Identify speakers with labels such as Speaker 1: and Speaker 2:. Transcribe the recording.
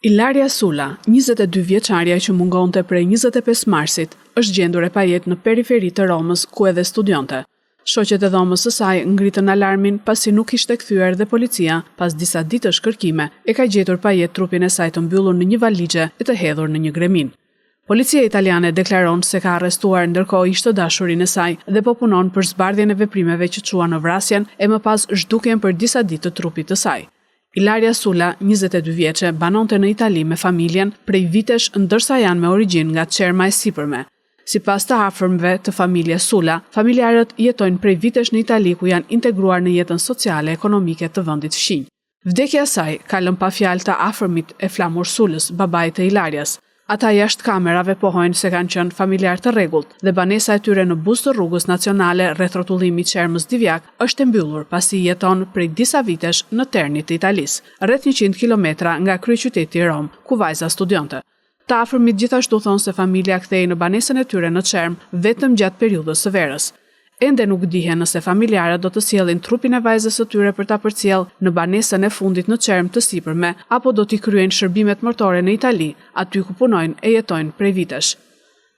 Speaker 1: Ilaria Sula, 22 vjeçaria që mungonte prej 25 marsit, është gjendur e pajet në periferi të Romës, ku edhe studionte. Shoqet e dhomës së saj ngritën alarmin pasi nuk ishte kthyer dhe policia, pas disa ditësh kërkime, e ka gjetur pajet trupin e saj të mbyllur në një valigje e të hedhur në një gremin. Policia italiane deklaron se ka arrestuar ndërkohë ishte dashurin e saj dhe po punon për zbardhjen e veprimeve që çuan në vrasjen e më pas zhdukjen për disa ditë të trupit të saj. Ilaria Sula, 22 vjeçe, banonte në Itali me familjen prej vitesh ndërsa janë me origjinë nga Çerma e Sipërme. Sipas të afërmëve të familjes Sula, familjarët jetojnë prej vitesh në Itali ku janë integruar në jetën sociale e ekonomike të vendit fqinj. Vdekja e saj ka lënë pa fjalë të afërmit e Flamur Sulës, babait të Ilarias. Ata jashtë kamerave pohojnë se kanë qenë familjar të rregullt dhe banesa e tyre në buz të rrugës nacionale rreth rrotullimit Çermës Divjak është e mbyllur pasi jeton prej disa vitesh në Terni të Italisë, rreth 100 kilometra nga kryeqyteti i Rom, ku vajza studionte. Të afërmit gjithashtu thonë se familja kthehej në banesën e tyre në Çerm vetëm gjatë periudhës së verës. Ende nuk dihen nëse familjarët do të sjellin trupin e vajzës së tyre për ta përcjellë në banesën e fundit në Çerm të Sipërme apo do t'i kryejnë shërbimet mortore në Itali, aty ku punojnë e jetojnë prej vitesh.